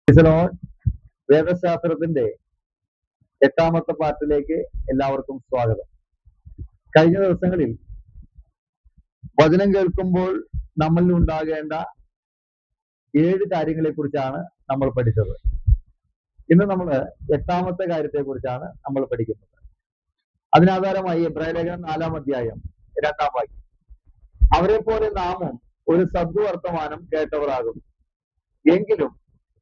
ഈസലോൺ വേദശാസ്ത്രത്തിന്റെ 8ാമത്തെ പാർട്ടിലേക്ക് എല്ലാവർക്കും സ്വാഗതം. കഴിഞ്ഞ ദിവസങ്ങളിൽ വചനം കേൾക്കുമ്പോൾ നമ്മളിൽ ഉണ്ടാകേണ്ട 7 കാര്യങ്ങളെ കുറിച്ചാണ് നമ്മൾ പഠിച്ചത്. ഇന്ന് നമ്മൾ 8ാമത്തെ കാര്യത്തെ കുറിച്ചാണ് നമ്മൾ പഠിക്കുന്നത്. അതിനാധാരമായി എബ്രായ ലേഖനം 4-ാം അധ്യായം 2-ാം വാക്യം, അവരെ പോലെ നാമും ഒരു സദ്വർത്തമാനം കേട്ടവരാകും, എങ്കിലും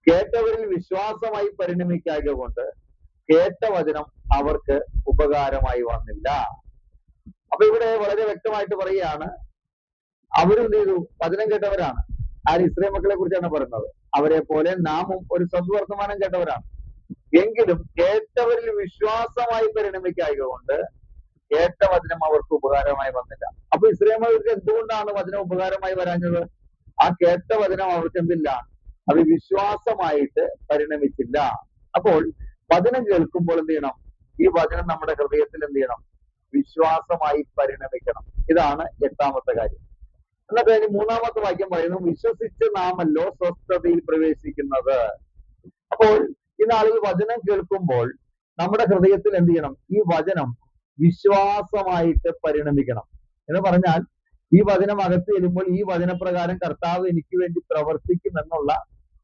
കേട്ടവരിൽ വിശ്വാസമായി പരിണമിക്കായ കൊണ്ട് കേട്ട വചനം അവർക്ക് ഉപകാരമായി വന്നില്ല. അപ്പൊ ഇവിടെ വളരെ വ്യക്തമായിട്ട് പറയുകയാണ്, അവരെന്ത് ചെയ്തു? വചനം കേട്ടവരാണ്. ആര്? ഇസ്രായേൽ മക്കളെ കുറിച്ചാണ് പറയുന്നത്. അവരെ പോലെ നാമും ഒരു സദ്വർത്തമാനം കേട്ടവരാണ്, എങ്കിലും കേട്ടവരിൽ വിശ്വാസമായി പരിണമിക്കായ കൊണ്ട് കേട്ട വചനം അവർക്ക് ഉപകാരമായി വന്നില്ല. അപ്പൊ ഇസ്രായേൽ മക്കൾക്ക് എന്തുകൊണ്ടാണ് വചനം ഉപകാരമായി വരാഞ്ഞത്? ആ കേട്ട വചനം അവർക്ക് എന്തില്ല? അത് വിശ്വാസമായിട്ട് പരിണമിച്ചില്ല. അപ്പോൾ വചനം കേൾക്കുമ്പോൾ എന്ത് ചെയ്യണം? ഈ വചനം നമ്മുടെ ഹൃദയത്തിൽ എന്ത് ചെയ്യണം? വിശ്വാസമായി പരിണമിക്കണം. ഇതാണ് 8ാമത്തെ കാര്യം. എന്നിട്ട് അതിന് 3-ാമത്തെ വാക്യം പറയുന്നു, വിശ്വസിച്ച് നാമല്ലോ സ്വസ്ഥതയിൽ പ്രവേശിക്കുന്നത്. അപ്പോൾ ഈ നാളിൽ വചനം കേൾക്കുമ്പോൾ നമ്മുടെ ഹൃദയത്തിൽ എന്ത് ചെയ്യണം? ഈ വചനം വിശ്വാസമായിട്ട് പരിണമിക്കണം. എന്ന് പറഞ്ഞാൽ ഈ വചനം അകത്ത് ചെല്ലുമ്പോൾ ഈ വചനപ്രകാരം കർത്താവ് എനിക്ക് വേണ്ടി പ്രവർത്തിക്കും എന്നുള്ള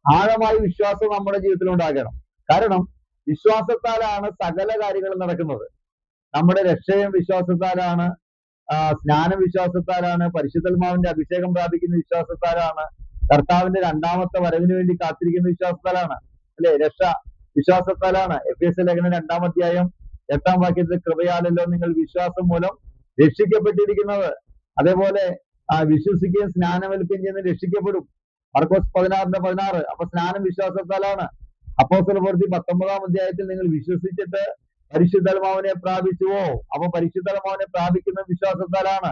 ആഴമായ വിശ്വാസം നമ്മുടെ ജീവിതത്തിൽ ഉണ്ടാകണം. കാരണം വിശ്വാസത്താലാണ് സകല കാര്യങ്ങളും നടക്കുന്നത്. നമ്മുടെ രക്ഷയും വിശ്വാസത്താലാണ്, സ്നാനം വിശ്വാസത്താലാണ്, പരിശുദ്ധാത്മാവിന്റെ അഭിഷേകം പ്രാപിക്കുന്ന വിശ്വാസത്താലാണ്, കർത്താവിന്റെ 2ാമത്തെ വരവിന് വേണ്ടി കാത്തിരിക്കുന്ന വിശ്വാസത്താലാണ്, അല്ലെ? രക്ഷ വിശ്വാസത്താലാണ്. എഫേസ്യ ലേഖനം 2-ാം അധ്യായം 8-ാം വാക്യത്തിൽ കൃപയാലല്ലോ നിങ്ങൾ വിശ്വാസം മൂലം രക്ഷിക്കപ്പെട്ടിരിക്കുന്നത്. അതേപോലെ വിശ്വസിക്കുകയും സ്നാനമേൽക്കുകയും ചെയ്യുന്ന രക്ഷിക്കപ്പെടും. മർക്കോസ് 16:16. അപ്പൊ സ്നാനം വിശ്വാസത്താലാണ്. അപ്പോസ്തലപ്രവൃത്തി 19-ാം അധ്യായത്തിൽ നിങ്ങൾ വിശ്വസിച്ചിട്ട് പരിശുദ്ധാത്മാവിനെ പ്രാപിച്ചുവോ? അപ്പൊ പരിശുദ്ധാത്മാവിനെ പ്രാപിക്കുന്ന വിശ്വാസത്താലാണ്.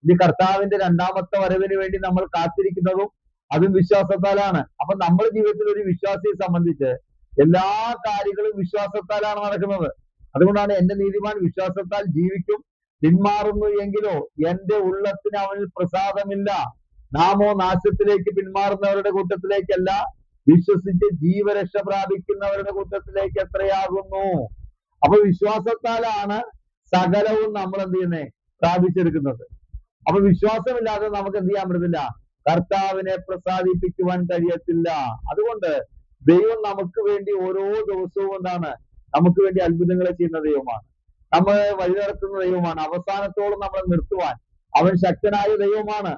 ഇനി കർത്താവിന്റെ 2ാമത്തെ വരവിന് വേണ്ടി നമ്മൾ കാത്തിരിക്കുന്നതും അതും വിശ്വാസത്താലാണ്. അപ്പൊ നമ്മുടെ ജീവിതത്തിൽ ഒരു വിശ്വാസിയെ സംബന്ധിച്ച് എല്ലാ കാര്യങ്ങളും വിശ്വാസത്താലാണ് നടക്കുന്നത്. അതുകൊണ്ടാണ് എന്റെ നീതിമാൻ വിശ്വാസത്താൽ ജീവിക്കും, പിന്മാറുന്നു എങ്കിലോ എന്റെ ഉള്ളത്തിന് അവനിൽ പ്രസാദമില്ല. നാമോ നാശത്തിലേക്ക് പിന്മാറുന്നവരുടെ കൂട്ടത്തിലേക്കല്ല, വിശ്വസിച്ച് ജീവരക്ഷ പ്രാപിക്കുന്നവരുടെ കൂട്ടത്തിലേക്ക് എത്രയാകുന്നു. അപ്പൊ വിശ്വാസത്താലാണ് സകലവും നമ്മൾ എന്ത് ചെയ്യുന്നേ? പ്രാപിച്ചെടുക്കുന്നത്. അപ്പൊ വിശ്വാസമില്ലാതെ നമുക്ക് എന്ത് ചെയ്യാൻ പറ്റത്തില്ല? കർത്താവിനെ പ്രസാദിപ്പിക്കുവാൻ കഴിയത്തില്ല. അതുകൊണ്ട് ദൈവം നമുക്ക് വേണ്ടി ഓരോ ദിവസവും എന്താണ്? നമുക്ക് വേണ്ടി അത്ഭുതങ്ങളെ ചെയ്യുന്ന ദൈവമാണ്. നമ്മളെ വഴി നടത്തുന്ന ദൈവമാണ്. അവസാനത്തോളം നമ്മളെ നിർത്തുവാൻ അവൻ ശക്തനായ ദൈവമാണ്.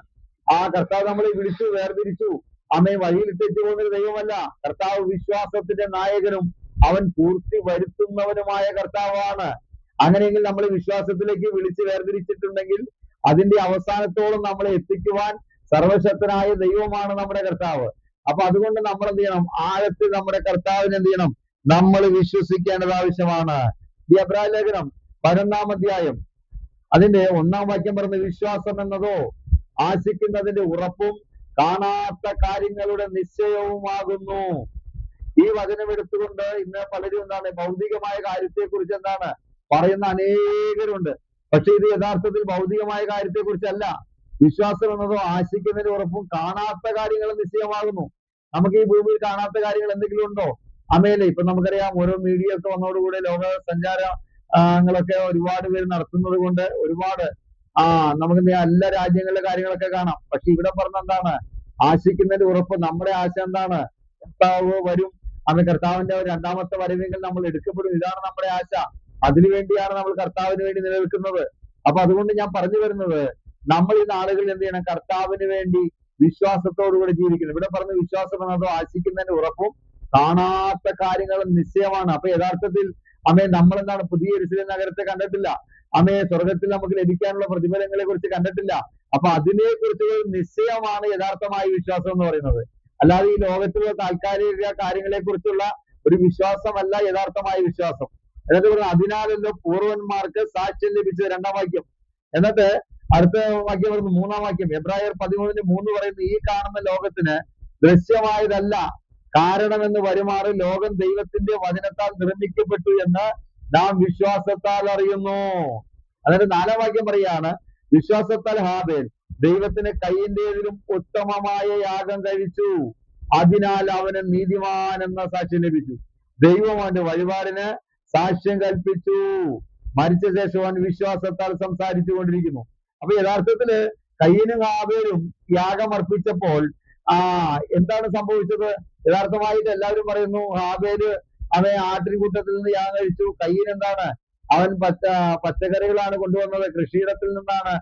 ആ കർത്താവ് നമ്മളെ വിളിച്ചു, വേർതിരിച്ചു, അമ്മയെ വഴിയിലിട്ടേച്ചു പോകുന്നൊരു ദൈവമല്ല. കർത്താവ് വിശ്വാസത്തിന്റെ നായകനും അവൻ പൂർത്തി വരുത്തുന്നവനുമായ കർത്താവാണ്. അങ്ങനെയെങ്കിൽ നമ്മളെ വിശ്വാസത്തിലേക്ക് വിളിച്ച് വേർതിരിച്ചിട്ടുണ്ടെങ്കിൽ അതിന്റെ അവസാനത്തോളം നമ്മളെ എത്തിക്കുവാൻ സർവശക്തനായ ദൈവമാണ് നമ്മുടെ കർത്താവ്. അപ്പൊ അതുകൊണ്ട് നമ്മൾ എന്ത് ചെയ്യണം? ആഴത്തിൽ നമ്മുടെ കർത്താവിനെ എന്ത് ചെയ്യണം? നമ്മൾ വിശ്വസിക്കേണ്ടത് ആവശ്യമാണ്. ഈ എബ്രായ ലേഖനം 11-ാം അധ്യായം അതിന്റെ 1-ാം വാക്യം പറഞ്ഞ, വിശ്വാസം എന്നതോ ആശിക്കുന്നതിന്റെ ഉറപ്പും കാണാത്ത കാര്യങ്ങളുടെ നിശ്ചയവുമാകുന്നു. ഈ വചനം എടുത്തുകൊണ്ട് ഇന്ന് പലരും എന്താണ്? ഭൗതികമായ കാര്യത്തെ കുറിച്ച് എന്താണ് പറയുന്ന അനേകരുണ്ട്. പക്ഷെ ഇത് യഥാർത്ഥത്തിൽ ഭൗതികമായ കാര്യത്തെ കുറിച്ചല്ല. വിശ്വാസം എന്നതോ ആശിക്കുന്നതിന്റെ ഉറപ്പും കാണാത്ത കാര്യങ്ങൾ നിശ്ചയമാകുന്നു. നമുക്ക് ഈ ഭൂമിയിൽ കാണാത്ത കാര്യങ്ങൾ എന്തെങ്കിലും ഉണ്ടോ? അമേലെ ഇപ്പൊ നമുക്കറിയാം, ഓരോ മീഡിയ ഒക്കെ വന്നതോടുകൂടി ലോക സഞ്ചാരങ്ങളൊക്കെ ഒരുപാട് പേര് നടത്തുന്നത് കൊണ്ട് ഒരുപാട് നമുക്ക് എല്ലാ രാജ്യങ്ങളിലെ കാര്യങ്ങളൊക്കെ കാണാം. പക്ഷെ ഇവിടെ പറഞ്ഞ എന്താണ്? ആശിക്കുന്നതിന്റെ ഉറപ്പ്. നമ്മുടെ ആശ എന്താണ്? കർത്താവ് വരും, അന്ന് കർത്താവിന്റെ 2ാമത്തെ വരവെങ്കിൽ നമ്മൾ എടുക്കപ്പെടും. ഇതാണ് നമ്മുടെ ആശ. അതിനുവേണ്ടിയാണ് നമ്മൾ കർത്താവിന് വേണ്ടി നിലനിൽക്കുന്നത്. അപ്പൊ അതുകൊണ്ട് ഞാൻ പറഞ്ഞു വരുന്നത്, നമ്മൾ ഈ നാളുകളിൽ എന്ത് ചെയ്യണം? കർത്താവിന് വേണ്ടി വിശ്വാസത്തോടുകൂടി ജീവിക്കണം. ഇവിടെ പറഞ്ഞ വിശ്വാസം എന്നതോ ആശിക്കുന്നതിന്റെ ഉറപ്പും കാണാത്ത കാര്യങ്ങളും നിശ്ചയമാണ്. അപ്പൊ യഥാർത്ഥത്തിൽ നമ്മൾ എന്താണ്? പുതിയ യെരൂശലേം നഗരത്തെ കണ്ടിട്ടില്ല. സ്വർഗത്തിൽ നമുക്ക് ലഭിക്കാനുള്ള പ്രതിഫലങ്ങളെ കുറിച്ച് കണ്ടിട്ടില്ല. അപ്പൊ അതിനെ കുറിച്ചുള്ള നിശ്ചയമാണ് യഥാർത്ഥമായ വിശ്വാസം എന്ന് പറയുന്നത്. അല്ലാതെ ഈ ലോകത്തിലുള്ള താൽക്കാലിക കാര്യങ്ങളെ കുറിച്ചുള്ള ഒരു വിശ്വാസമല്ല യഥാർത്ഥമായ വിശ്വാസം. എന്നിട്ട് പറയുന്നത്, അതിനാലല്ലോ പൂർവന്മാർക്ക് സാക്ഷ്യം ലഭിച്ചത്. 2-ാം വാക്യം. എന്നിട്ട് അടുത്ത വാക്യം പറയുന്നു, 3-ാം വാക്യം. എബ്രായർ 13:3 പറയുന്നു, ഈ കാണുന്ന ലോകത്തിന് ദൃശ്യമായതല്ല കാരണമെന്ന് വരുമാറ് ലോകം ദൈവത്തിന്റെ വചനത്താൽ നിർമ്മിക്കപ്പെട്ടു എന്ന് നാം വിശ്വാസത്താൽ അറിയുന്നു. എന്നിട്ട് 4-ാം വാക്യം പറയാണ്, വിശ്വാസത്താൽ ഹാബേൽ ദൈവത്തിന് കയ്യിന്റേതിലും ഉത്തമമായ യാഗം കഴിച്ചു. അതിനാൽ അവന് നീതിമാൻ എന്ന സാക്ഷ്യം ലഭിച്ചു. ദൈവം അവന്റെ വഴിപാടിന് സാക്ഷ്യം കൽപ്പിച്ചു. മരിച്ച ശേഷം അവൻ വിശ്വാസത്താൽ സംസാരിച്ചു കൊണ്ടിരിക്കുന്നു. അപ്പൊ യഥാർത്ഥത്തില് കയീനും ഹാബേലും യാഗം അർപ്പിച്ചപ്പോൾ എന്താണ് സംഭവിച്ചത്? യഥാർത്ഥമായിട്ട് എല്ലാവരും പറയുന്നു ഹാബേല് അവൻ ആട്ടിൻകൂട്ടത്തിൽ നിന്ന് യാഗം കഴിച്ചു. കയീൻ എന്താണ്? അവൻ പച്ചക്കറികളാണ് കൊണ്ടുവന്നത്, കൃഷിയിടത്തിൽ നിന്നാണ്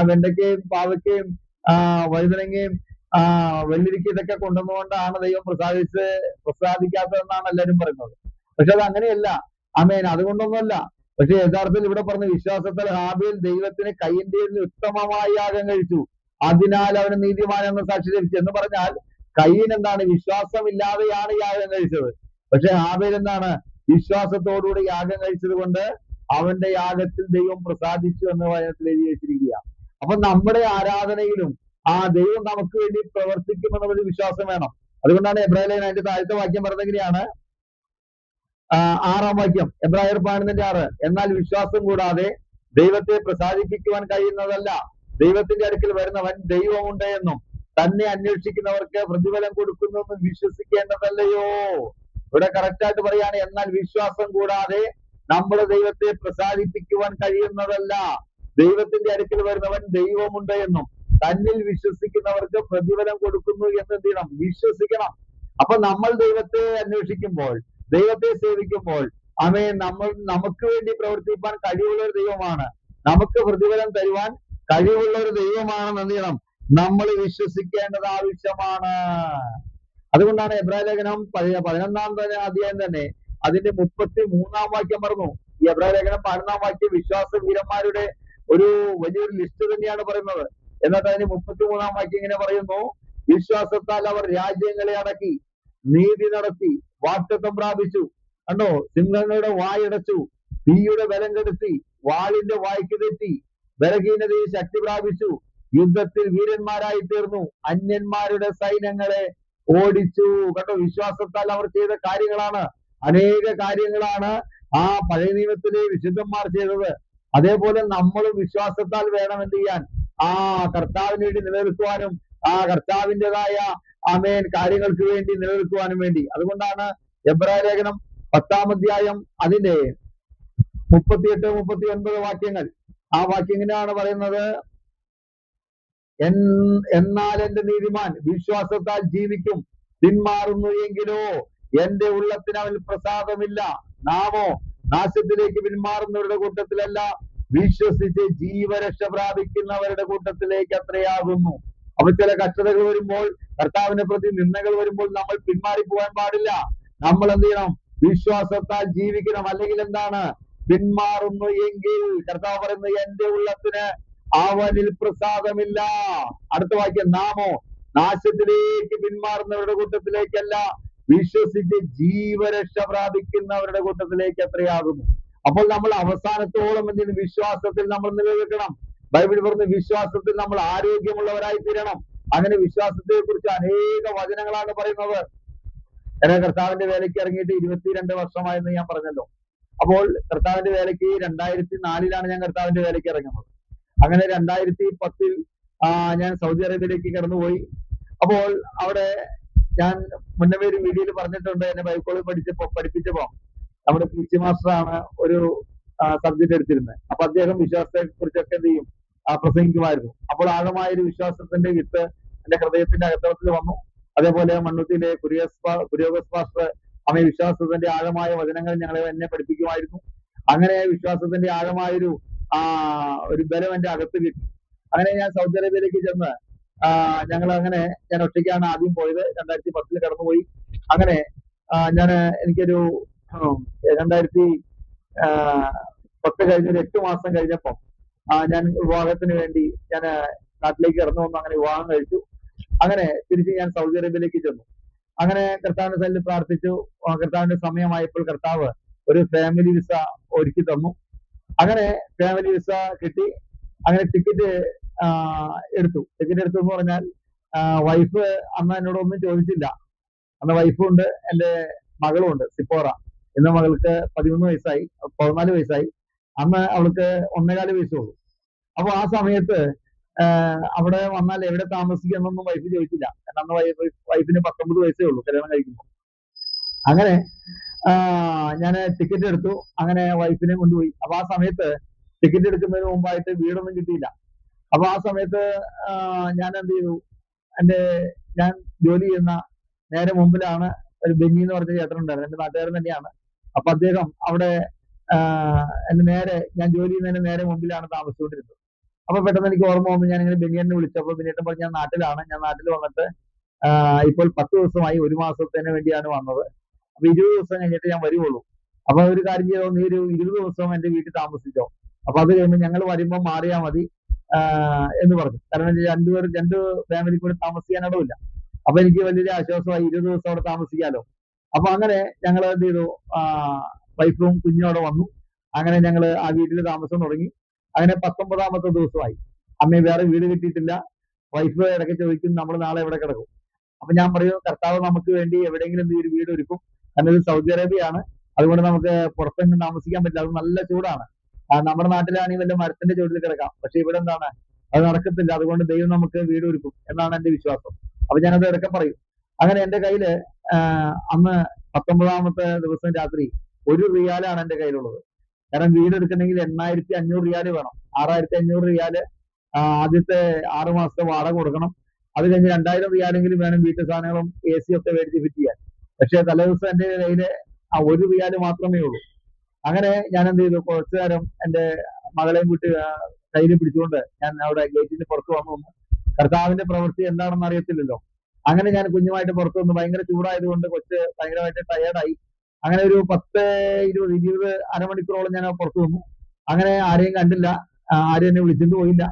വെണ്ടയ്ക്കയും പാവയ്ക്കയും വഴുതനങ്ങയും വെള്ളിരിക്ക ഇതൊക്കെ കൊണ്ടുവന്നുകൊണ്ടാണ് ദൈവം പ്രസാദിക്കാത്തതെന്നാണ് എല്ലാവരും പറയുന്നത്. പക്ഷെ അത് അങ്ങനെയല്ല. ആമേൻ. അതുകൊണ്ടൊന്നുമല്ല. പക്ഷെ യഥാർത്ഥത്തിൽ ഇവിടെ പറഞ്ഞ വിശ്വാസത്താൽ ഹാബേൽ ദൈവത്തിന് കയ്യിന്റെ ഉത്തമമായി യാഗം കഴിച്ചു, അതിനാൽ അവന് നീതിമാൻ എന്ന സാക്ഷി ലഭിച്ചു. എന്ന് പറഞ്ഞാൽ കയീൻ എന്താണ്? വിശ്വാസമില്ലാതെയാണ് യാഗം കഴിച്ചത്. പക്ഷെ ഹാബേൽ എന്താണ്? വിശ്വാസത്തോടുകൂടി യാഗം കഴിച്ചത് കൊണ്ട് അവന്റെ യാഗത്തിൽ ദൈവം പ്രസാദിച്ചു എന്ന് വചനത്തിൽ എഴുതി വെച്ചിരിക്കുക. അപ്പൊ നമ്മുടെ ആരാധനയിലും ദൈവം നമുക്ക് വേണ്ടി പ്രവർത്തിക്കുമെന്നുള്ളൊരു വിശ്വാസം വേണം. അതുകൊണ്ടാണ് എബ്രായർ അതിന്റെ താഴത്തെ വാക്യം പറഞ്ഞെങ്ങനെയാണ്? 6-ാം വാക്യം, എബ്രായർ 12:6. എന്നാൽ വിശ്വാസം കൂടാതെ ദൈവത്തെ പ്രസാദിപ്പിക്കുവാൻ കഴിയുന്നതല്ല. ദൈവത്തിന്റെ അടുക്കൽ വരുന്നവൻ ദൈവമുണ്ട് എന്നും തന്നെ അന്വേഷിക്കുന്നവർക്ക് പ്രതിഫലം കൊടുക്കുന്നു എന്നും വിശ്വസിക്കേണ്ടതല്ലയോ? ഇവിടെ കറക്റ്റായിട്ട് പറയാണ്, എന്നാൽ വിശ്വാസം കൂടാതെ നമ്മൾ ദൈവത്തെ പ്രസാദിപ്പിക്കുവാൻ കഴിയുന്നതല്ല. ദൈവത്തിന്റെ അടുക്കൽ വരുന്നവൻ ദൈവമുണ്ട് എന്നും തന്നിൽ വിശ്വസിക്കുന്നവർക്ക് പ്രതിഫലം കൊടുക്കുന്നു എന്ന് എന്ത് ചെയ്യണം? വിശ്വസിക്കണം. അപ്പൊ നമ്മൾ ദൈവത്തെ അന്വേഷിക്കുമ്പോൾ, ദൈവത്തെ സേവിക്കുമ്പോൾ നമുക്ക് വേണ്ടി പ്രവർത്തിക്കാൻ കഴിവുള്ള ഒരു ദൈവമാണ്, നമുക്ക് പ്രതിഫലം തരുവാൻ കഴിവുള്ള ഒരു ദൈവമാണെന്ന് എന്ത് ചെയ്യണം? നമ്മൾ വിശ്വസിക്കേണ്ടത് ആവശ്യമാണ്. അതുകൊണ്ടാണ് എബ്രായ ലേഖനം 11-ാം അധ്യായം തന്നെ അതിന്റെ 33-ാം വാക്യം പറഞ്ഞു. ഈ എബ്രായ ലേഖനം 11-ാം വാക്യം വിശ്വാസ വീരന്മാരുടെ ഒരു വലിയൊരു ലിസ്റ്റ് തന്നെയാണ് പറയുന്നത്. എന്നിട്ട് അതിന് 33-ാം വാക്യം ഇങ്ങനെ പറയുന്നു, വിശ്വാസത്താൽ അവർ രാജ്യങ്ങളെ അടക്കി, നീതി നടത്തി, വാഗ്ദത്തം പ്രാപിച്ചു. കണ്ടോ? സിംഹങ്ങളുടെ വായടച്ചു, തീയുടെ ബലം കെടുത്തി, വാളിന്റെ വായ്ക്ക് തെറ്റി, ബലഹീനതയിൽ ശക്തി പ്രാപിച്ചു, യുദ്ധത്തിൽ വീരന്മാരായി തീർന്നു, അന്യന്മാരുടെ സൈന്യങ്ങളെ ഓടിച്ചു. കണ്ടോ? വിശ്വാസത്താൽ അവർ ചെയ്ത കാര്യങ്ങളാണ്, അനേക കാര്യങ്ങളാണ് പഴയ നിയമത്തിലെ വിശുദ്ധന്മാർ ചെയ്തത്. അതേപോലെ നമ്മളും വിശ്വാസത്താൽ വേണം എന്ത് ചെയ്യാൻ? കർത്താവിന് വേണ്ടി നിലനിൽക്കുവാനും കർത്താവിൻ്റെതായ കാര്യങ്ങൾക്ക് വേണ്ടി നിലനിൽക്കുവാനും വേണ്ടി. അതുകൊണ്ടാണ് എബ്രായ ലേഖനം 10-ാം അധ്യായം അതിന്റെ 38-39 വാക്യങ്ങൾ, വാക്യം ഇങ്ങനെയാണ് പറയുന്നത്, എന്നാൽ എന്റെ നീതിമാൻ വിശ്വാസത്താൽ ജീവിക്കും, പിന്മാറുന്നു എങ്കിലോ എന്റെ ഉള്ളത്തിന് അവൻ പ്രസാദമില്ല. നാമോ നാശത്തിലേക്ക് പിന്മാറുന്നവരുടെ കൂട്ടത്തിലല്ല, വിശ്വസിച്ച് ജീവരക്ഷ പ്രാപിക്കുന്നവരുടെ കൂട്ടത്തിലേക്ക് അത്രയാകുന്നു. അപ്പൊ ചില കഷ്ടതകൾ വരുമ്പോൾ, കർത്താവിനെ പ്രതി നിന്ദകൾ വരുമ്പോൾ നമ്മൾ പിന്മാറിപ്പോവാൻ പാടില്ല. നമ്മൾ എന്ത് ചെയ്യണം? വിശ്വാസത്താൽ ജീവിക്കണം. അല്ലെങ്കിൽ എന്താണ്? പിന്മാറുന്നു എങ്കിൽ കർത്താവ് പറയുന്നത്, എന്റെ ഉള്ളത്തിന് അവനിൽ പ്രസാദമില്ല. അടുത്ത വാക്യം, നാമോ നാശത്തിലേക്ക് പിന്മാറുന്നവരുടെ കൂട്ടത്തിലേക്കല്ല, വിശ്വസിച്ച് ജീവരക്ഷ പ്രാപിക്കുന്നവരുടെ കൂട്ടത്തിലേക്ക് എത്രയാകുന്നു. അപ്പോൾ നമ്മൾ അവസാനത്തോളം എന്തിനും വിശ്വാസത്തിൽ നമ്മൾ നിലനിൽക്കണം. ബൈബിൾ പറഞ്ഞ വിശ്വാസത്തിൽ നമ്മൾ ആരോഗ്യമുള്ളവരായി തീരണം. അങ്ങനെ വിശ്വാസത്തെ കുറിച്ച് അനേക വചനങ്ങളാണ് പറയുന്നത്. ഞാൻ കർത്താവിന്റെ വേലയ്ക്ക് ഇറങ്ങിയിട്ട് 22 വർഷമായെന്ന് ഞാൻ പറഞ്ഞല്ലോ. അപ്പോൾ കർത്താവിന്റെ വേലയ്ക്ക് 2004-ലാണ് ഞാൻ കർത്താവിന്റെ വേലയ്ക്ക് ഇറങ്ങുന്നത്. അങ്ങനെ 2010-ൽ ഞാൻ സൗദി അറേബ്യയിലേക്ക് കടന്നുപോയി. അപ്പോൾ അവിടെ ഞാൻ മുന്നേ ഒരു വീഡിയോയിൽ പറഞ്ഞിട്ടുണ്ട്, എന്നെ ബൈബിൾ കോളേജിൽ പഠിപ്പിച്ചപ്പോ നമ്മുടെ പി.സി. മാസ്റ്ററാണ് ഒരു സബ്ജക്ട് എടുത്തിരുന്നത്. അപ്പൊ അദ്ദേഹം വിശ്വാസത്തെ കുറിച്ചൊക്കെ എന്ത് ചെയ്യും? പ്രസംഗിക്കുമായിരുന്നു. അപ്പോൾ ആഴമായൊരു വിശ്വാസത്തിന്റെ വിത്ത് എന്റെ ഹൃദയത്തിന്റെ അകത്തളത്തിൽ വന്നു. അതേപോലെ മണ്ണുത്തിയിലെ കുര്യോസ് മാസ്റ്റർ വിശ്വാസത്തിന്റെ ആഴമായ വചനങ്ങൾ എന്നെ പഠിപ്പിക്കുമായിരുന്നു. അങ്ങനെ വിശ്വാസത്തിന്റെ ആഴമായൊരു ബലം എന്റെ അകത്ത് കിട്ടി. അങ്ങനെ ഞാൻ സൗദി അറേബ്യയിലേക്ക് ചെന്ന് ഞാൻ ഒറ്റയ്ക്കാണ് ആദ്യം പോയത്. 2010-ൽ കടന്നുപോയി. അങ്ങനെ എനിക്കൊരു 2010 കഴിഞ്ഞൊരു 8 മാസം കഴിഞ്ഞപ്പം ഞാൻ വിവാഹത്തിന് വേണ്ടി ഞാൻ നാട്ടിലേക്ക് കടന്നു വന്നു. അങ്ങനെ വിവാഹം കഴിച്ചു. അങ്ങനെ തിരിച്ച് ഞാൻ സൗദി അറേബ്യയിലേക്ക് ചെന്നു. അങ്ങനെ കർത്താവിന്റെ സന്നിധിയിൽ പ്രാർത്ഥിച്ചു. കർത്താവിന്റെ സമയമായപ്പോൾ കർത്താവ് ഒരു ഫാമിലി വിസ ഒരുക്കി തന്നു. അങ്ങനെ ഫാമിലി വിസ കിട്ടി. അങ്ങനെ ടിക്കറ്റ് എടുത്തു എന്ന് പറഞ്ഞാൽ വൈഫ് അന്ന് എന്നോടൊന്നും ചോദിച്ചില്ല. അന്ന് വൈഫും ഉണ്ട്, എന്റെ മകളും ഉണ്ട്, സിപ്പോറ. ഇന്ന് മകൾക്ക് 14 വയസ്സായി. അന്ന് അവൾക്ക് 1.25 വയസ്സുള്ളൂ. അപ്പൊ ആ സമയത്ത് അവിടെ വന്നാൽ എവിടെ താമസിക്കുന്നൊന്നും വൈഫ് ചോദിച്ചില്ല. കാരണം അന്ന് വൈഫിന് 19 വയസ്സേ ഉള്ളൂ കല്യാണം കഴിക്കുമ്പോൾ. അങ്ങനെ ഞാൻ ടിക്കറ്റ് എടുത്തു. അങ്ങനെ വൈഫിനെ കൊണ്ടുപോയി. അപ്പൊ ആ സമയത്ത് ടിക്കറ്റ് എടുക്കുന്നതിന് മുമ്പായിട്ട് വീടൊന്നും കിട്ടിയില്ല. അപ്പൊ ആ സമയത്ത് ഞാൻ എന്ത് ചെയ്തു, എന്റെ ഞാൻ ജോലി ചെയ്യുന്ന നേരെ മുമ്പിലാണ് ഒരു ബെന്നി എന്ന് പറഞ്ഞ ചേട്ടനുണ്ടായിരുന്നു. എന്റെ നാട്ടുകാരൻ തന്നെയാണ്. അപ്പൊ അദ്ദേഹം അവിടെ എന്റെ നേരെ, ഞാൻ ജോലി ചെയ്യുന്നതിന് നേരെ മുമ്പിലാണ് താമസിച്ചുകൊണ്ടിരുന്നത്. അപ്പൊ പെട്ടെന്ന് എനിക്ക് ഓർമ്മ വന്നു. ഞാൻ ഇങ്ങനെ ബെന്നിയനെ വിളിച്ചപ്പോൾ ബെന്നിയേട്ടൻ പറഞ്ഞു, ഞാൻ നാട്ടിലാണ്, ഞാൻ നാട്ടിൽ വന്നിട്ട് ഇപ്പോൾ 10 ദിവസമായി, 1 മാസത്തിന് വേണ്ടിയാണ് വന്നത്. അപ്പൊ 20 ദിവസം കഴിഞ്ഞിട്ട് ഞാൻ വരുവുള്ളൂ. അപ്പൊ ഒരു കാര്യം ചെയ്തോ, നീ ഒരു 20 ദിവസം എന്റെ വീട്ടിൽ താമസിച്ചോ, അപ്പൊ അത് കഴിയുമ്പോൾ ഞങ്ങൾ വരുമ്പോൾ മാറിയാൽ മതി എന്ന് പറഞ്ഞു. കാരണം രണ്ട് ഫാമിലി കൂടെ താമസിക്കാൻ ഇടവില്ല. അപ്പൊ എനിക്ക് വലിയൊരു ആശ്വാസമായി, 20 ദിവസം അവിടെ താമസിക്കാലോ. അപ്പൊ അങ്ങനെ ഞങ്ങൾ എന്ത് ചെയ്തു, വൈഫും കുഞ്ഞും അവിടെ വന്നു. അങ്ങനെ ഞങ്ങൾ ആ വീട്ടിൽ താമസം തുടങ്ങി. അങ്ങനെ 19ാമത്തെ ദിവസമായി. അമ്മ വേറെ വീട് കിട്ടിയിട്ടില്ല. വൈഫ് ഇടയ്ക്ക് ചോദിക്കും, നമ്മൾ നാളെ എവിടെ കിടക്കും? അപ്പൊ ഞാൻ പറയും, കർത്താവ് നമുക്ക് വേണ്ടി എവിടെയെങ്കിലും ഒരു വീട് ഒരുക്കും. കാരണം ഇത് സൗദി അറേബ്യയാണ്, അതുകൊണ്ട് നമുക്ക് പുറത്തെങ്ങും താമസിക്കാൻ പറ്റില്ല. അത് നല്ല ചൂടാണ്. നമ്മുടെ നാട്ടിലാണെങ്കിൽ വല്ല മരത്തിന്റെ ചുവട്ടിൽ കിടക്കാം. പക്ഷെ ഇവിടെ എന്താണ്, അത് നടക്കത്തില്ല. അതുകൊണ്ട് ദൈവം നമുക്ക് വീട് ഒരുക്കും എന്നാണ് എന്റെ വിശ്വാസം. അപ്പൊ ഞാനത് ഇടയ്ക്ക് പറയും. അങ്ങനെ എന്റെ കയ്യില് അന്ന് 19ാമത്തെ ദിവസം രാത്രി 1 റിയാലാണ് എന്റെ കയ്യിലുള്ളത്. കാരണം വീട് എടുക്കണമെങ്കിൽ 8,500 റിയാല് വേണം. 6,500 റിയാല് ആദ്യത്തെ 6 മാസത്തെ വാടക കൊടുക്കണം. അത് കഴിഞ്ഞ് 2,000 റിയാലെങ്കിലും വേണം വീട്ടു സാധനങ്ങളും AC ഒക്കെ മേടിച്ച് ഫിറ്റ് ചെയ്യാൻ. പക്ഷെ തലേദിവസം എന്റെ കയ്യില് ആ 1 റിയാല് മാത്രമേ ഉള്ളൂ. അങ്ങനെ ഞാൻ എന്ത് ചെയ്തു, കുറച്ചു നേരം എന്റെ മകളെയും കൂട്ടി കയ്യിൽ പിടിച്ചുകൊണ്ട് ഞാൻ അവിടെ ഗേറ്റിന് പുറത്ത് വന്നു. കർത്താവിന്റെ പ്രവൃത്തി എന്താണെന്ന് അറിയത്തില്ലല്ലോ. അങ്ങനെ ഞാൻ കുഞ്ഞുമായിട്ട് പുറത്തു വന്നു. ഭയങ്കര ചൂടായതുകൊണ്ട് കൊച്ച് ഭയങ്കരമായിട്ട് ടയേർഡായി. അങ്ങനെ ഒരു 10-20 അരമണിക്കൂറോളം ഞാൻ പുറത്തു വന്നു. അങ്ങനെ ആരെയും കണ്ടില്ല, ആരും എന്നെ വിളിച്ചിട്ട് പോയില്ല.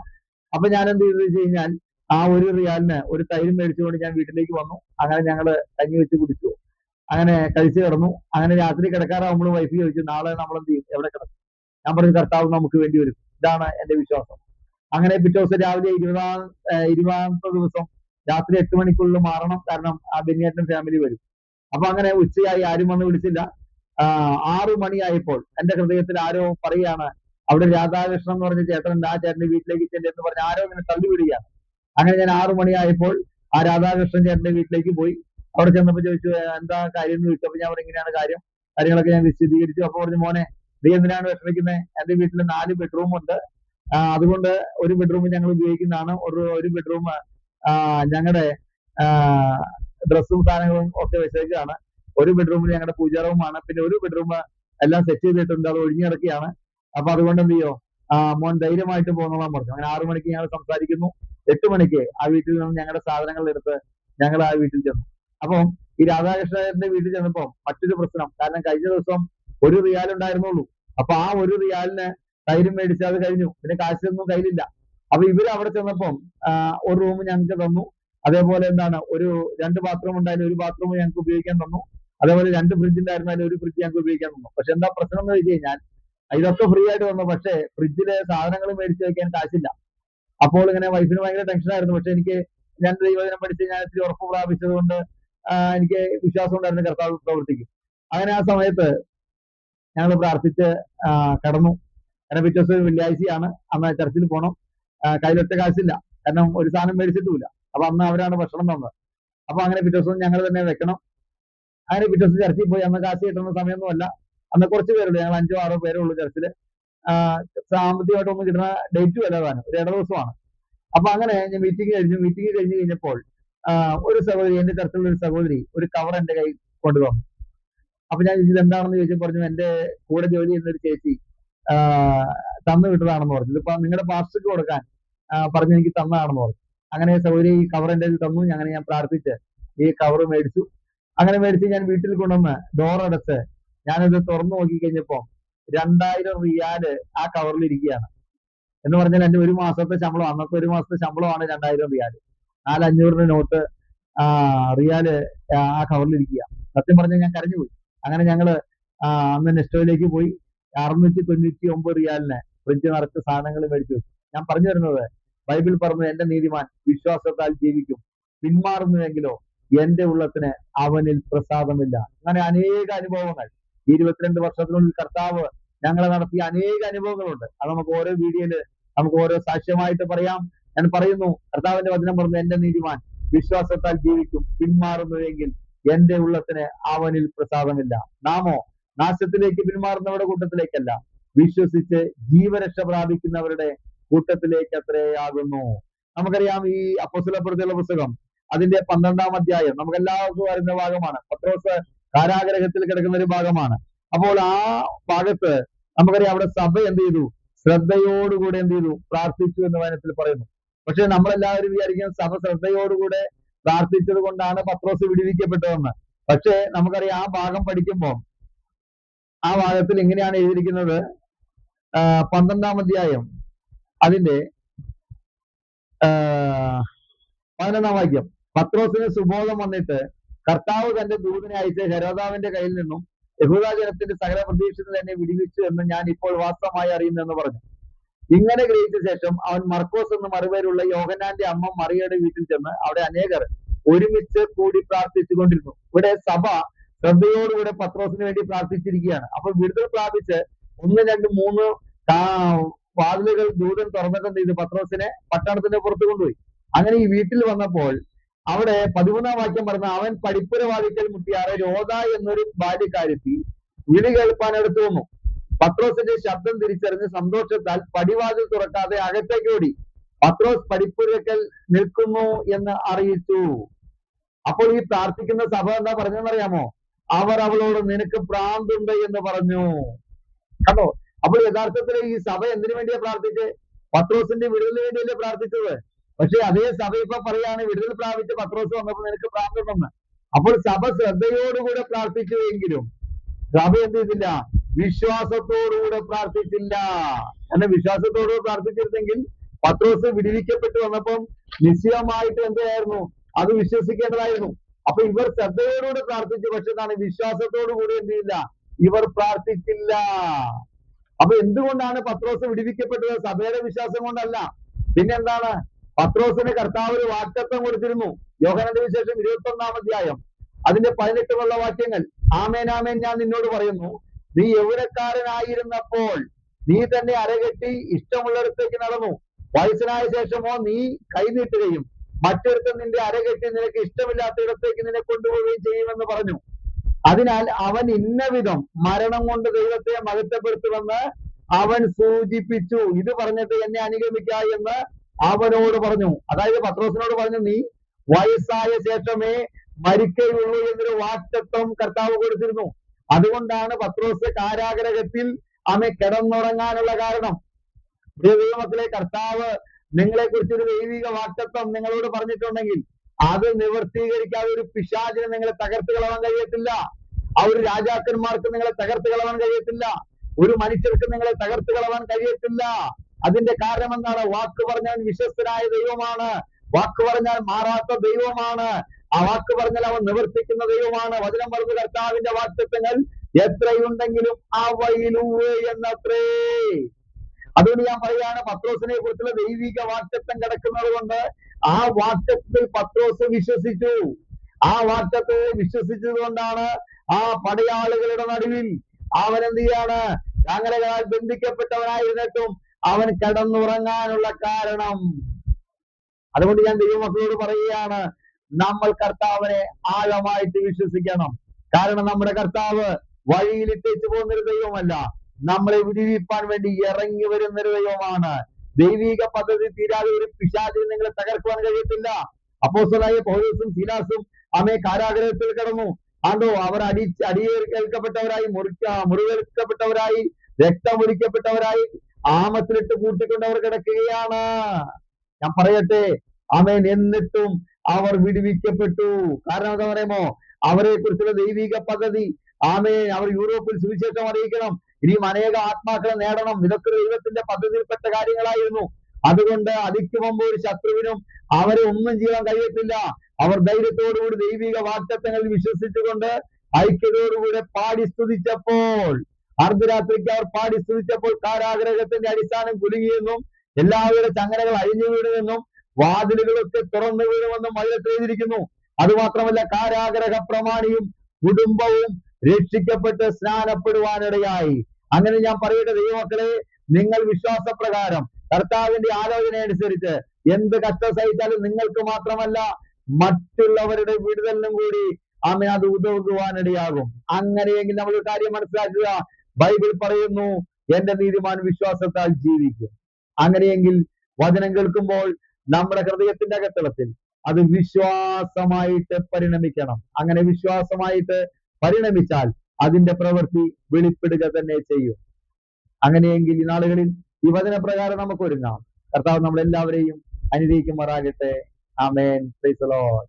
അപ്പൊ ഞാൻ എന്ത് ചെയ്തു വെച്ച് കഴിഞ്ഞാൽ, ആ 1 റിയാലിന് ഒരു തൈരും മേടിച്ചുകൊണ്ട് ഞാൻ വീട്ടിലേക്ക് വന്നു. അങ്ങനെ ഞങ്ങള് കഞ്ഞി വെച്ച് കുടിച്ചു. അങ്ങനെ കഴിച്ചു കിടന്നു. അങ്ങനെ രാത്രി കിടക്കാറാവുമ്പോൾ വൈഫ് ചോദിച്ചു, നാളെ നമ്മൾ എന്ത് ചെയ്യും, എവിടെ കിടക്കും? ഞാൻ പറഞ്ഞു, കർത്താവ് നമുക്ക് വേണ്ടി വരും. ഇതാണ് എന്റെ വിശ്വാസം. അങ്ങനെ പിറ്റേ ദിവസം രാവിലെ 20ാമത്തെ ദിവസം രാത്രി 8 മണിക്കുള്ളിൽ മാറണം. കാരണം ആ ബെന്നിയേട്ടൻ ഫാമിലി വരും. അപ്പൊ അങ്ങനെ ഉച്ചയായി, ആരും വന്ന് വിളിച്ചില്ല. 6 മണിയായപ്പോൾ എന്റെ ഹൃദയത്തിൽ ആരോ പറയാണ്, അവിടെ രാധാകൃഷ്ണൻ എന്ന് പറഞ്ഞ ചേട്ടനുണ്ട്, ആ ചേട്ടന്റെ വീട്ടിലേക്ക് ചെല്ലെന്ന് പറഞ്ഞ് ആരോ ഇങ്ങനെ തള്ളിവിടുകയാണ്. അങ്ങനെ ഞാൻ 6 മണിയായപ്പോൾ ആ രാധാകൃഷ്ണൻ ചേട്ടന്റെ വീട്ടിലേക്ക് പോയി. അവിടെ ചെന്നപ്പോൾ ചോദിച്ചു, എന്താ കാര്യം എന്ന് ചോദിച്ചു. അപ്പൊ ഞാൻ പറഞ്ഞു, ഇങ്ങനെയാണ് കാര്യം, കാര്യങ്ങളൊക്കെ ഞാൻ വിശദീകരിച്ചു. അപ്പൊ പറഞ്ഞു, മോനെ നീ എന്തിനാണ് വിഷമിക്കുന്നത്? എന്റെ വീട്ടിൽ 4 ബെഡ്റൂം ഉണ്ട്. അതുകൊണ്ട് ഒരു ബെഡ്റൂം ഞങ്ങൾ ഉപയോഗിക്കുന്നതാണ്. ഒരു ബെഡ്റൂം ഞങ്ങളുടെ ഡ്രസ്സും സാധനങ്ങളും ഒക്കെ വെച്ചേക്കാണ്. ഒരു ബെഡ്റൂമിൽ ഞങ്ങളുടെ പൂജാറൂമാണ്. പിന്നെ ഒരു ബെഡ്റൂം എല്ലാം സെറ്റ് ചെയ്തിട്ടുണ്ട്, അത് ഒഴിഞ്ഞു കിടക്കുകയാണ്. അപ്പൊ അതുകൊണ്ട് എന്ത് ചെയ്യോ, മോൻ ധൈര്യമായിട്ട് പോന്നോളാൻ പറഞ്ഞു. അങ്ങനെ 6 മണിക്ക് ഞങ്ങൾ സംസാരിക്കുന്നു. 8 മണിക്ക് ആ വീട്ടിൽ നിന്ന് ഞങ്ങളുടെ സാധനങ്ങൾ എടുത്ത് ഞങ്ങൾ ആ വീട്ടിൽ ചെന്നു. അപ്പം ഈ രാധാകൃഷ്ണന്റെ വീട്ടിൽ ചെന്നപ്പോ മറ്റൊരു പ്രശ്നം. കാരണം കഴിഞ്ഞ ദിവസം 1 റിയാൽ ഉണ്ടായിരുന്നുള്ളൂ. അപ്പൊ ആ 1 റിയാലിന് തൈരും മേടിച്ച് അത് കഴിഞ്ഞു. പിന്നെ കാശൊന്നും കയ്യിലില്ല. അപ്പൊ ഇവര് അവിടെ ചെന്നപ്പം ഒരു റൂം ഞങ്ങൾക്ക് തന്നു. അതേപോലെ എന്താണ്, 2 ബാത്റൂം ഉണ്ടായാലും 1 ബാത്റൂം ഞങ്ങൾക്ക് ഉപയോഗിക്കാൻ തന്നു. അതേപോലെ 2 ഫ്രിഡ്ജ് ഉണ്ടായിരുന്നാലും 1 ഫ്രിഡ്ജ് ഞങ്ങൾക്ക് ഉപയോഗിക്കാൻ തന്നു. പക്ഷെ എന്താ പ്രശ്നം എന്ന് വെച്ച് കഴിഞ്ഞാൽ, ഇതൊക്കെ ഫ്രീ ആയിട്ട് വന്നു. പക്ഷേ ഫ്രിഡ്ജില് സാധനങ്ങൾ മേടിച്ച് വെക്കാൻ കാശില്ല. അപ്പോൾ ഇങ്ങനെ വൈഫിന് ഭയങ്കര ടെൻഷനായിരുന്നു. പക്ഷെ എനിക്ക്, ഞാൻ ദൈവവചനം പഠിച്ച് ഞാൻ ഇത്തിരി ഉറപ്പ് പ്രാപിച്ചത് കൊണ്ട് എനിക്ക് വിശ്വാസം ഉണ്ടായിരുന്നു കർത്താവ് പ്രവർത്തിക്കും. അങ്ങനെ ആ സമയത്ത് ഞങ്ങൾ പ്രാർത്ഥിച്ച് കടന്നു. കാരണം പിറ്റേ ദിവസം വെള്ളിയാഴ്ചയാണ്, അന്ന് ചർച്ചിൽ പോകണം. കയ്യിലൊറ്റ കാശില്ല, കാരണം ഒരു സാധനം മേടിച്ചിട്ടുമില്ല. അപ്പൊ അന്ന് അവരാണ് ഭക്ഷണം തന്നത്. അപ്പൊ അങ്ങനെ പിറ്റേ ദിവസം ഞങ്ങൾ തന്നെ വെക്കണം. അങ്ങനെ പിറ്റേ ദിവസം ചർച്ചിൽ പോയി. അന്ന് കാശ് കിട്ടുന്ന സമയമൊന്നുമല്ല. അന്ന് കുറച്ച് പേരുള്ളൂ, ഞങ്ങൾ 5-6 പേരേ ഉള്ളൂ ചർച്ചില്. സാമ്പത്തികമായിട്ടൊന്നും കിട്ടുന്ന ഡേറ്റും അല്ലതാണ്, ഒരു ഇട ദിവസമാണ്. അപ്പൊ അങ്ങനെ ഞാൻ മീറ്റിംഗ് കഴിഞ്ഞ് കഴിഞ്ഞപ്പോൾ ഒരു സഹോദരി, എന്റെ ചർച്ചിലുള്ള ഒരു സഹോദരി ഒരു കവർ എന്റെ കയ്യിൽ കൊണ്ടുവന്നു. അപ്പൊ ഞാൻ ഇത് എന്താണെന്ന് ചോദിച്ചു. പറഞ്ഞു, എന്റെ കൂടെ ജോലി ചെയ്യുന്ന ഒരു ചേച്ചി തന്നു വിട്ടതാണെന്ന് പറഞ്ഞു. ഇതിപ്പോ നിങ്ങളുടെ പാസ്റ്റർക്ക് കൊടുക്കാൻ പറഞ്ഞ് എനിക്ക് തന്നതാണെന്ന് പറഞ്ഞു. അങ്ങനെ സഹോദരി ഈ കവർ എന്റെ കയ്യിൽ തന്നു. അങ്ങനെ ഞാൻ പ്രാർത്ഥിച്ച് ഈ കവർ മേടിച്ചു. അങ്ങനെ മേടിച്ച് ഞാൻ വീട്ടിൽ കൊണ്ടുവന്ന് ഡോർ അടച്ച് ഞാനിത് തുറന്നു നോക്കി കഴിഞ്ഞപ്പോ 2,000 റിയാല് ആ കവറിൽ ഇരിക്കുകയാണ്. എന്ന് പറഞ്ഞാൽ എന്റെ 1 മാസത്തെ ശമ്പളം, അന്നത്തെ 1 മാസത്തെ ശമ്പളമാണ് 2,000 റിയാല്. 4,500 നോട്ട് റിയാല് ആ കവറിൽ ഇരിക്കുക. സത്യം പറഞ്ഞാൽ ഞാൻ കരഞ്ഞുപോയി. അങ്ങനെ ഞങ്ങള് അന്ന് നെസ്റ്റോയിലേക്ക് പോയി 699 റിയാലിന് ഫ്രിഡ്ജ് നിറച്ച് സാധനങ്ങൾ മേടിച്ചു വെച്ചു. ഞാൻ പറഞ്ഞു വരുന്നത്, ബൈബിൾ പറഞ്ഞു, എന്റെ നീതിമാൻ വിശ്വാസത്താൽ ജീവിക്കും, പിന്മാറുന്നുവെങ്കിലോ എന്റെ ഉള്ളത്തിന് അവനിൽ പ്രസാദമില്ല. അങ്ങനെ അനേക അനുഭവങ്ങൾ 22 വർഷത്തിനുള്ളിൽ കർത്താവ് ഞങ്ങളെ നടത്തിയ അനേക അനുഭവങ്ങളുണ്ട്. അത് നമുക്ക് ഓരോ വീഡിയോയില് നമുക്ക് ഓരോ സാക്ഷ്യമായിട്ട് പറയാം. ഞാൻ പറയുന്നു, കർത്താവിന്റെ വചനം പറഞ്ഞു, എന്റെ നീതിമാൻ വിശ്വാസത്താൽ ജീവിക്കും, പിന്മാറുന്നുവെങ്കിൽ എന്റെ ഉള്ളത്തിന് അവനിൽ പ്രസാദമില്ല. നാമോ നാശത്തിലേക്ക് പിന്മാറുന്നവരുടെ കൂട്ടത്തിലേക്കല്ല, വിശ്വസിച്ച് ജീവരക്ഷ പ്രാപിക്കുന്നവരുടെ കൂട്ടത്തിലേക്ക് അത്രയാകുന്നു. നമുക്കറിയാം, ഈ അപ്പോസ്തലപ്രവൃത്തികളുടെ പുസ്തകം അതിന്റെ 12-ാം അധ്യായം നമുക്ക് എല്ലാവർക്കും അറിയുന്ന ഭാഗമാണ്. പത്രോസ് കാരാഗ്രഹത്തിൽ കിടക്കുന്ന ഒരു ഭാഗമാണ്. അപ്പോൾ ആ ഭാഗത്ത് നമുക്കറിയാം, അവിടെ സഭ എന്ത് ചെയ്തു? ശ്രദ്ധയോടുകൂടെ എന്ത് ചെയ്തു? പ്രാർത്ഥിച്ചു എന്ന് വചനത്തിൽ പറയുന്നു. പക്ഷെ നമ്മളെല്ലാവരും വിചാരിക്കും സഭ ശ്രദ്ധയോടുകൂടെ പ്രാർത്ഥിച്ചത് കൊണ്ടാണ് പത്രോസ് വിടുവിക്കപ്പെട്ടതെന്ന്. പക്ഷെ നമുക്കറിയാം, ആ ഭാഗം പഠിക്കുമ്പോൾ ആ ഭാഗത്തിൽ ഇങ്ങനെയാണ് എഴുതിയിരിക്കുന്നത്. 12-ാം അധ്യായം അതിന്റെ 11-ാം വാക്യം. പത്രോസിന് സുബോധം വന്നിട്ട് കർത്താവ് തന്റെ ദൂതനെ അയച്ച് ഹെരോദാവിന്റെ കയ്യിൽ നിന്നും യഹൂദാ ജനത്തിന്റെ സകല പ്രതീക്ഷയിൽ എന്നെ വിടുവിച്ചു എന്ന് ഞാൻ ഇപ്പോൾ വാസ്തവമായി അറിയുന്നു എന്ന് പറഞ്ഞു. ഇങ്ങനെ ഗ്രഹിച്ച ശേഷം അവൻ മർക്കോസ് എന്ന് മറുപേരുള്ള യോഹന്നാന്റെ അമ്മ മറിയയുടെ വീട്ടിൽ ചെന്ന് അവിടെ അനേകർ ഒരുമിച്ച് കൂടി പ്രാർത്ഥിച്ചുകൊണ്ടിരുന്നു. ഇവിടെ സഭ ശ്രദ്ധയോടുകൂടെ പത്രോസിന് വേണ്ടി പ്രാർത്ഥിച്ചിരിക്കുകയാണ്. അപ്പോൾ വിടുതൽ പ്രാപിച്ച് 1, 2, 3 വാതിലുകൾ ദൂതൻ തുറന്നിട്ട് എന്ത് ചെയ്തു? പത്രോസിനെ പട്ടണത്തിന്റെ പുറത്ത് കൊണ്ടുപോയി. അങ്ങനെ ഈ വീട്ടിൽ വന്നപ്പോൾ അവിടെ 13-ാം വാക്യം പറഞ്ഞ, അവൻ പടിപ്പുര വാതിക്കൽ മുട്ടിയാറെ രോധ എന്നൊരു ബാല്യക്കാരത്തി വിളി കേൾപ്പാൻ അടുത്തു വന്നു. പത്രോസിന്റെ ശബ്ദം തിരിച്ചറിഞ്ഞ് സന്തോഷത്താൽ പടിവാതിൽ തുറക്കാതെ അകത്തേക്ക് ഓടി പത്രോസ് പടിപ്പുരക്കൽ നിൽക്കുന്നു എന്ന് അറിയിച്ചു. അപ്പോൾ ഈ പ്രാർത്ഥിക്കുന്ന സഭ എന്താ പറഞ്ഞെന്നറിയാമോ? അവർ അവളോട് നിനക്ക് ഭ്രാന്തുണ്ട് എന്ന് പറഞ്ഞു. കണ്ടോ? അപ്പോൾ യഥാർത്ഥത്തിൽ ഈ സഭ എന്തിനു വേണ്ടിയാ പ്രാർത്ഥിച്ചത്? പത്രോസിന്റെ വിടുതലിന് വേണ്ടിയല്ലേ പ്രാർത്ഥിച്ചത്. പക്ഷെ അതേ സഭ ഇപ്പൊ പറയാണ്, വിടുതൽ പ്രാപിച്ച് പത്രോസ് വന്നപ്പോൾ നിനക്ക് ഭ്രാന്തുണ്ടെന്ന്. അപ്പോൾ സഭ ശ്രദ്ധയോടുകൂടെ പ്രാർത്ഥിച്ചുവെങ്കിലും സഭ എന്ത് ചെയ്തില്ല? വിശ്വാസത്തോടുകൂടെ പ്രാർത്ഥിച്ചില്ല. എന്നാൽ വിശ്വാസത്തോടുകൂടെ പ്രാർത്ഥിച്ചിരുന്നെങ്കിൽ പത്രോസ് വിടുവിക്കപ്പെട്ടു വന്നപ്പം നിശ്ചയമായിട്ട് എന്തായിരുന്നു? അത് വിശ്വസിക്കേണ്ടതായിരുന്നു. അപ്പൊ ഇവർ ശ്രദ്ധയോടുകൂടെ പ്രാർത്ഥിച്ചു, പക്ഷെ എന്താണ്? വിശ്വാസത്തോടുകൂടി എന്ത് ചെയ്യില്ല? ഇവർ പ്രാർത്ഥിച്ചില്ല. അപ്പൊ എന്തുകൊണ്ടാണ് പത്രോസ് വിടുവിക്കപ്പെട്ടത്? സഭയുടെ വിശ്വാസം കൊണ്ടല്ല. പിന്നെന്താണ്? പത്രോസിന് കർത്താവ് ഒരു വാഗ്ദത്തം കൊടുത്തിരുന്നു. യോഹന്നാന്റെ വിശേഷം 21-ാം അധ്യായം അതിന്റെ 18 വാക്യങ്ങൾ. ആമേൻ ആമേൻ ഞാൻ നിന്നോട് പറയുന്നു, നീ യൗവനക്കാരനായിരുന്നപ്പോൾ നീ തന്നെ അരകെട്ടി ഇഷ്ടമുള്ളിടത്തേക്ക് നടന്നു. വയസ്സനായ ശേഷമോ നീ കൈനീട്ടുകയും മറ്റൊരുത്തൻ നിന്റെ അരകെട്ടി നിനക്ക് ഇഷ്ടമില്ലാത്ത ഇടത്തേക്ക് നിന്നെ കൊണ്ടുപോവുകയും ചെയ്യുമെന്ന് പറഞ്ഞു. അതിനാൽ അവൻ ഇന്നവിധം മരണം കൊണ്ട് ദൈവത്തെ മഹത്വപ്പെടുത്തുമെന്ന് അവൻ സൂചിപ്പിച്ചു. ഇത് പറഞ്ഞിട്ട് എന്നെ അനുഗമിക്ക എന്ന് അവനോട് പറഞ്ഞു. അതായത് പത്രോസിനോട് പറഞ്ഞു, നീ വയസ്സായ ശേഷമേ മരിക്കുകയുള്ളൂ എന്നൊരു വാഗ്ദത്തം കർത്താവ് കൊടുത്തിരുന്നു. അതുകൊണ്ടാണ് പത്രോസ് കാരാഗ്രഹത്തിൽ അവൻ കിടന്നുറങ്ങാനുള്ള കാരണം. ദൈവമക്കളെ, കർത്താവ് നിങ്ങളെ കുറിച്ചൊരു ദൈവിക വാഗ്ദത്തം നിങ്ങളോട് പറഞ്ഞിട്ടുണ്ടെങ്കിൽ അത് നിവർത്തീകരിക്കാതെ ഒരു പിശാചിനെ നിങ്ങളെ തകർത്ത് കളവാൻ കഴിയത്തില്ല. ആ ഒരു രാജാക്കന്മാർക്ക് നിങ്ങളെ തകർത്ത് കളവാൻ കഴിയത്തില്ല. ഒരു മനുഷ്യർക്ക് നിങ്ങളെ തകർത്ത് കളവാൻ കഴിയത്തില്ല. അതിന്റെ കാരണം എന്താണ്? വാക്ക് പറഞ്ഞാൽ വിശ്വസ്തനായ ദൈവമാണ്. വാക്ക് പറഞ്ഞാൽ മാറാത്ത ദൈവമാണ്. ആ വാക്ക് പറഞ്ഞാൽ അവൻ നിവർത്തിക്കുന്ന ദൈവമാണ്. വചനം പറഞ്ഞ കർത്താവിന്റെ വാഗ്ദത്തങ്ങൾ എത്രയുണ്ടെങ്കിലും അവയിലൂവേ എന്നത്രേ. അതുകൊണ്ട് ഞാൻ പറയാണ്, പത്രോസിനെ കുറിച്ചുള്ള ദൈവിക വാഗ്ദത്തം കിടക്കുന്നത് കൊണ്ട് ആ വാഗ്ദത്തത്തിൽ പത്രോസ് വിശ്വസിച്ചു. ആ വാഗ്ദത്തത്തെ വിശ്വസിച്ചത് കൊണ്ടാണ് ആ പടയാളികളുടെ നടുവിൽ അവൻ എന്ത് ചെയ്യാണ്? ചങ്ങലകളാൽ ബന്ധിക്കപ്പെട്ടവനായിരുന്നിട്ടും അവൻ കിടന്നുറങ്ങാനുള്ള കാരണം. അതുകൊണ്ട് ഞാൻ ദൈവമക്കളോട് പറയുകയാണ്, നമ്മൾ കർത്താവിനെ ആഴമായിട്ട് വിശ്വസിക്കണം. കാരണം നമ്മുടെ കർത്താവ് വഴിയിൽ ഇട്ടേച്ചു പോകുന്നൊരു ദൈവമല്ല, നമ്മളെ വിടുവിപ്പാൻ വേണ്ടി ഇറങ്ങി വരുന്നൊരു ദൈവമാണ്. ദൈവിക പദ്ധതി തീരാതെ ഒരു പിശാചിനെ നിങ്ങളെ തകർക്കുവാൻ കഴിയത്തില്ല. അപ്പോസ്തലനായ പൗലോസും ശീലാസും കാരാഗ്രഹത്തിൽ കിടന്നു. ആണ്ടോ, അവർ അടിയേൽക്കപ്പെട്ടവരായി, മുറിവേൽക്കപ്പെട്ടവരായി, രക്തമൊലിക്കപ്പെട്ടവരായി, ആമത്തിലിട്ട് കൂട്ടിക്കൊണ്ടവർ കിടക്കുകയാണ്. ഞാൻ പറയട്ടെ, ആമേൻ. എന്നിട്ടും അവർ വിടുവിക്കപ്പെട്ടു. കാരണം എന്താ പറയുമോ? അവരെ കുറിച്ചുള്ള ദൈവിക പദ്ധതി, ആമേൻ. അവർ യൂറോപ്പിൽ സുവിശേഷം അറിയിക്കണം, ഇനിയും അനേക ആത്മാക്കളെ നേടണം. ഇതൊക്കെ ദൈവത്തിന്റെ പദ്ധതിയിൽപ്പെട്ട കാര്യങ്ങളായിരുന്നു. അതുകൊണ്ട് അതിക്ക് മുമ്പ് ഒരു ശത്രുവിനും അവരെ ഒന്നും ചെയ്യാൻ കഴിയത്തില്ല. അവർ ധൈര്യത്തോടുകൂടി ദൈവിക വാഗ്ദത്തങ്ങൾ വിശ്വസിച്ചുകൊണ്ട് ഐക്യതയോടുകൂടെ പാടി സ്തുതിച്ചപ്പോൾ, അർദ്ധരാത്രിക്ക് അവർ പാടി സ്തുതിച്ചപ്പോൾ കാരാഗ്രഹത്തിന്റെ അടിസ്ഥാനം കുലുങ്ങിയെന്നും എല്ലാവരുടെ ചങ്ങലകൾ അഴിഞ്ഞു വീഴുമെന്നും വാതിലുകളൊക്കെ തുറന്നു വീഴുമെന്നും വചനത്തിൽ എഴുതിയിരിക്കുന്നു. അതുമാത്രമല്ല, കാരാഗ്രഹ പ്രമാണിയും കുടുംബവും രക്ഷിക്കപ്പെട്ട് സ്നാനപ്പെടുവാനിടയായി. അങ്ങനെ ഞാൻ പറയട്ടെ ദൈവമക്കളെ, നിങ്ങൾ വിശ്വാസപ്രകാരം കർത്താവിന്റെ ആലോചന അനുസരിച്ച് എന്ത് കഷ്ടം സഹിച്ചാലും നിങ്ങൾക്ക് മാത്രമല്ല മറ്റുള്ളവരുടെ വിടുതലിനും കൂടി ആമേൻ അത് ഉതകുവാനിടയാകും. അങ്ങനെയെങ്കിൽ നമ്മൾ ഒരു കാര്യം മനസ്സിലാക്കുക, ബൈബിൾ പറയുന്നു എന്റെ നീതിമാൻ വിശ്വാസത്താൽ ജീവിക്കും. അങ്ങനെയെങ്കിൽ വചനം കേൾക്കുമ്പോൾ നമ്മുടെ ഹൃദയത്തിന്റെ അകത്തളത്തിൽ അത് വിശ്വാസമായിട്ട് പരിണമിക്കണം. അങ്ങനെ വിശ്വാസമായിട്ട് പരിണമിച്ചാൽ അതിന്റെ പ്രവൃത്തി വെളിപ്പെടുക തന്നെ ചെയ്യും. അങ്ങനെയെങ്കിൽ ഈ നാളുകളിൽ ഈ വചനപ്രകാരം നമുക്ക് ഒരുങ്ങാം. കർത്താവ് നമ്മളെല്ലാവരെയും അനുഗ്രഹിക്കുമാറാകട്ടെ. ആമേൻ. Praise the Lord.